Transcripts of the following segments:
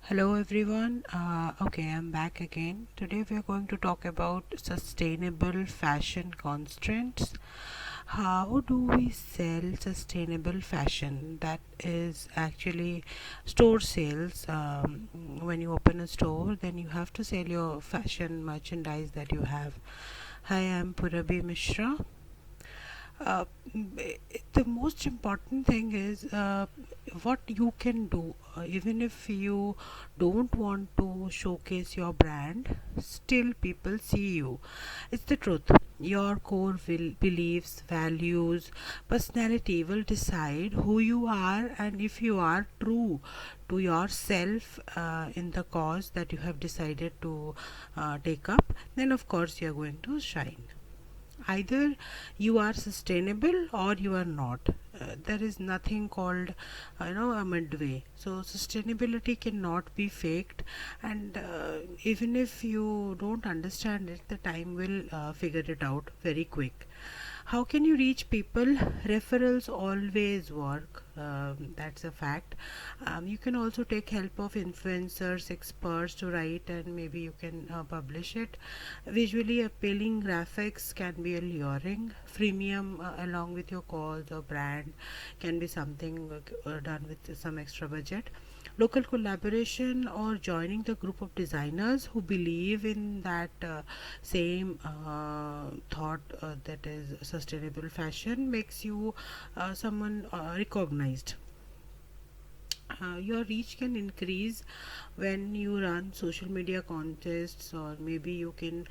Hello everyone. Okay, I'm back again. Today we are going to talk about sustainable fashion constraints. How do we sell sustainable fashion? That is actually store sales. When you open a store, then you have to sell your fashion merchandise that you have. Hi, I'm Purabi Mishra. uh, the most important thing is what you can do, even if you don't want to showcase your brand, still people see you. It's the truth. Your beliefs, values, personality will decide who you are, and if you are true to yourself in the cause that you have decided to take up, then of course you are going to shine. Either you are sustainable or you are not. There is nothing called a midway. So sustainability cannot be faked, and even if you don't understand it, the time will figure it out very quick. How can you reach people? Referrals always work. That's a fact. You can also take help of influencers, experts to write, and maybe you can publish it. Visually appealing graphics can be alluring. Freemium along with your cause or brand can be something done with some extra budget. Local collaboration or joining the group of designers who believe in that same thought, that is sustainable fashion, makes you someone recognized. Your reach can increase when you run social media contests, or maybe you can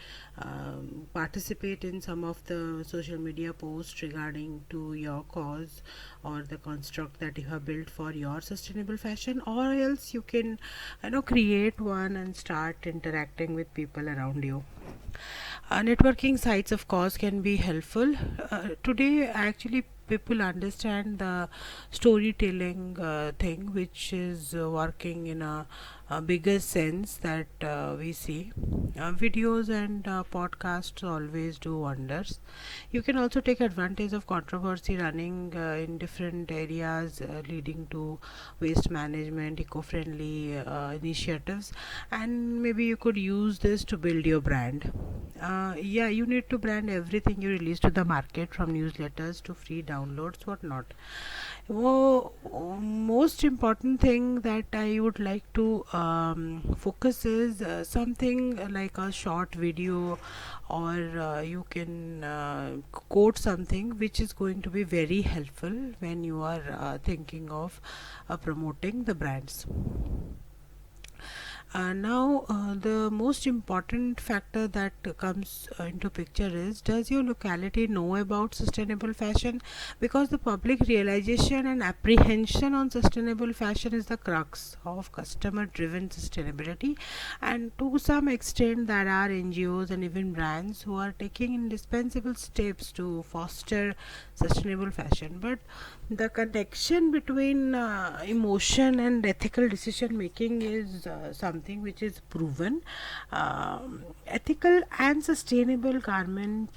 participate in some of the social media posts regarding to your cause or the construct that you have built for your sustainable fashion, or else you can create one and start interacting with people around you. Networking sites, of course, can be helpful. Today, actually, people understand the storytelling thing, which is working in a bigger sense that we see. Videos and podcasts always do wonders. You can also take advantage of controversy running in different areas, leading to waste management, eco-friendly initiatives, and maybe you could use this to build your brand. Yeah, you need to brand everything you release to the market, from newsletters to free downloads, whatnot. Most important thing that I would like to focus is something like a short video, or you can quote something which is going to be very helpful when you are thinking of promoting the brands. Now, the most important factor that comes into picture is, does your locality know about sustainable fashion? Because the public realization and apprehension on sustainable fashion is the crux of customer driven sustainability, and to some extent there are NGOs and even brands who are taking indispensable steps to foster sustainable fashion. But the connection between emotion and ethical decision making is something which is proven. Ethical and sustainable garment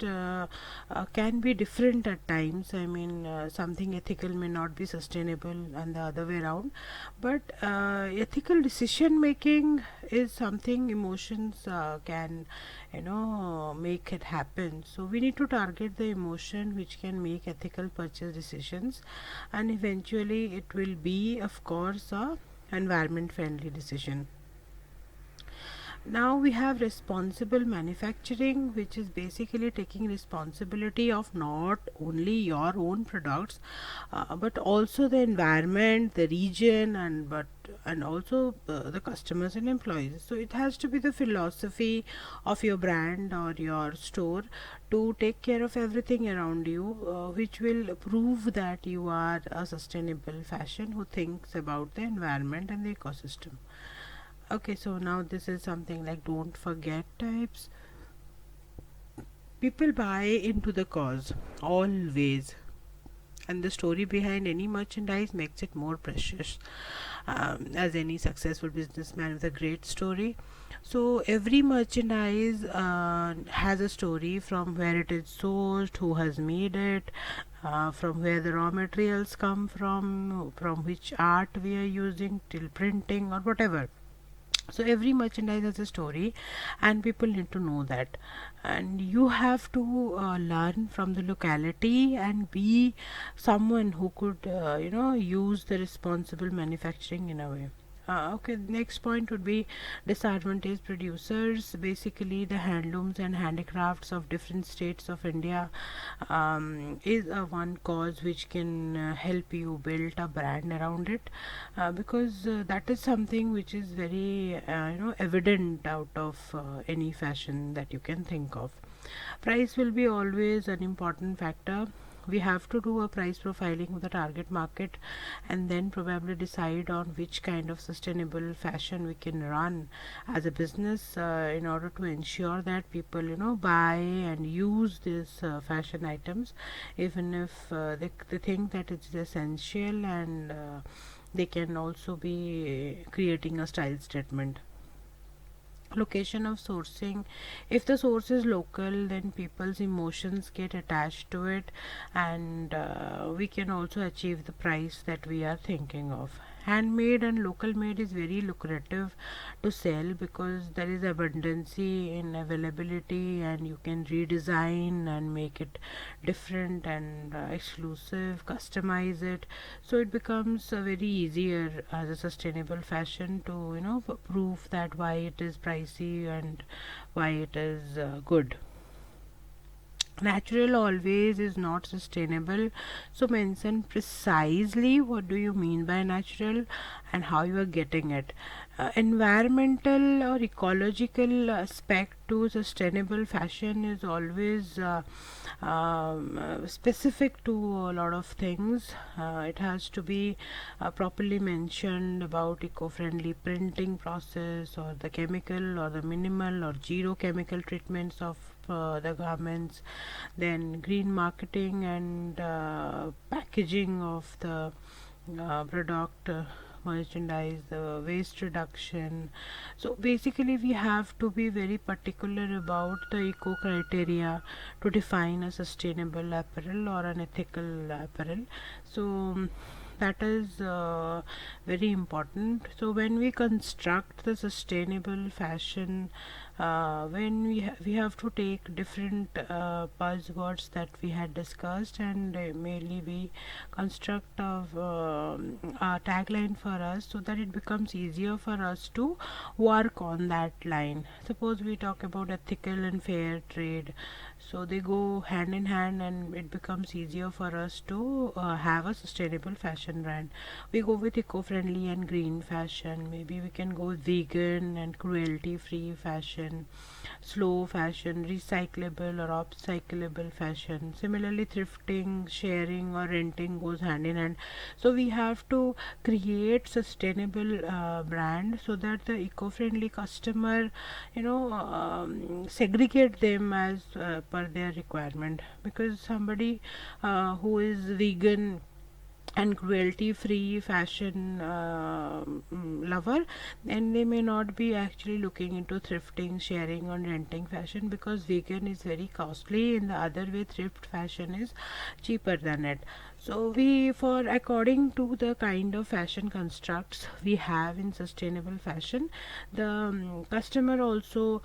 can be different at times. I mean, something ethical may not be sustainable, and the other way around. But ethical decision making is something emotions can make it happen. So we need to target the emotion which can make ethical purchase decisions, and eventually it will be, of course, a environment friendly decision. Now we have responsible manufacturing, which is basically taking responsibility of not only your own products, but also the environment, the region, and also the customers and employees. So it has to be the philosophy of your brand or your store to take care of everything around you, which will prove that you are a sustainable fashion who thinks about the environment and the ecosystem. Okay, so now this is something like don't forget types. People buy into the cause always, and the story behind any merchandise makes it more precious. As any successful businessman with a great story, so every merchandise has a story, from where it is sourced, who has made it, from where the raw materials come from which art we are using, till printing or whatever. So every merchandise has a story, and people need to know that. And you have to learn from the locality and be someone who could use the responsible manufacturing in a way. Okay, next point would be disadvantaged producers. Basically, the handlooms and handicrafts of different states of India is one cause which can help you build a brand around it, because that is something which is very evident out of any fashion that you can think of. Price will be always an important factor. We have to do a price profiling of the target market, and then probably decide on which kind of sustainable fashion we can run as a business, in order to ensure that people buy and use these fashion items, even if they think that it's essential, and they can also be creating a style statement. Location of sourcing: if the source is local, then people's emotions get attached to it, and we can also achieve the price that we are thinking of. Handmade and local made is very lucrative to sell, because there is abundancy in availability, and you can redesign and make it different and exclusive, customize it, so it becomes very easier as a sustainable fashion to prove that why it is pricey and why it is good. Natural always is not sustainable, so mention precisely what do you mean by natural and how you are getting it. Environmental or ecological aspect to sustainable fashion is always specific to a lot of things. It has to be properly mentioned about eco-friendly printing process, or the chemical or the minimal or zero chemical treatments of the garments, then green marketing and packaging of the product, merchandise, the waste reduction. So basically we have to be very particular about the eco criteria to define a sustainable apparel or an ethical apparel. So that is very important. So when we construct the sustainable fashion, when we have to take different buzzwords that we had discussed, and mainly we construct a tagline for us, so that it becomes easier for us to work on that line. Suppose we talk about ethical and fair trade, so they go hand in hand, and it becomes easier for us to have a sustainable fashion brand. We go with eco-friendly and green fashion, maybe we can go with vegan and cruelty free fashion, slow fashion, recyclable or upcyclable fashion. Similarly, thrifting, sharing or renting goes hand in hand. So we have to create sustainable brand, so that the eco-friendly customer segregate them as per their requirement, because somebody who is vegan and cruelty free fashion lover, and they may not be actually looking into thrifting, sharing or renting fashion, because vegan is very costly. In the other way, thrift fashion is cheaper than it. So we, for according to the kind of fashion constructs we have in sustainable fashion, the customer also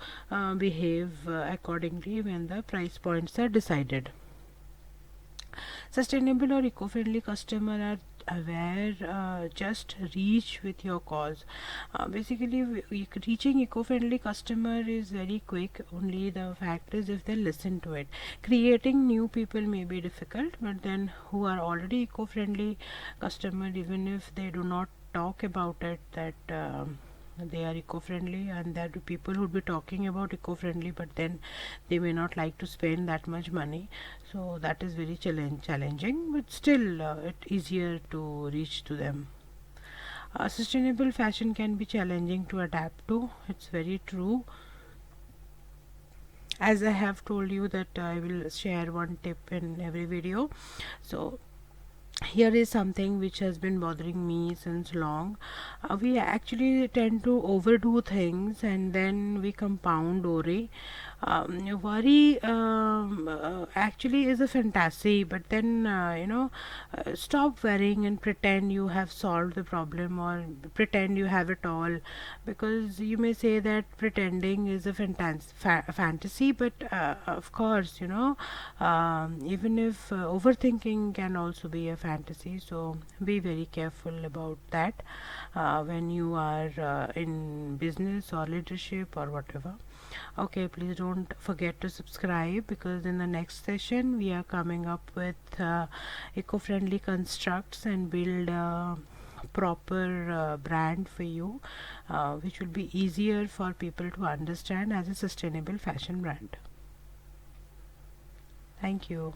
behave accordingly when the price points are decided. Sustainable or eco-friendly customer are aware, just reach with your cause. Basically reaching eco-friendly customer is very quick, only the fact is if they listen to it. Creating new people may be difficult, but then who are already eco-friendly customer, even if they do not talk about it that they are eco-friendly, and that people would be talking about eco-friendly, but then they may not like to spend that much money. So that is very challenging, but still it's easier to reach to them. Sustainable fashion can be challenging to adapt to, it's very true. As I have told you that I will share one tip in every video, so here is something which has been bothering me since long. We actually tend to overdo things, and then we compound worry. Worry actually is a fantasy, but then stop worrying and pretend you have solved the problem, or pretend you have it all, because you may say that pretending is a fantasy, but of course, even if overthinking can also be a fantasy, so be very careful about that when you are in business or leadership or whatever. Okay, please don't forget to subscribe, because in the next session we are coming up with eco-friendly constructs and build a proper brand for you, which will be easier for people to understand as a sustainable fashion brand. Thank you.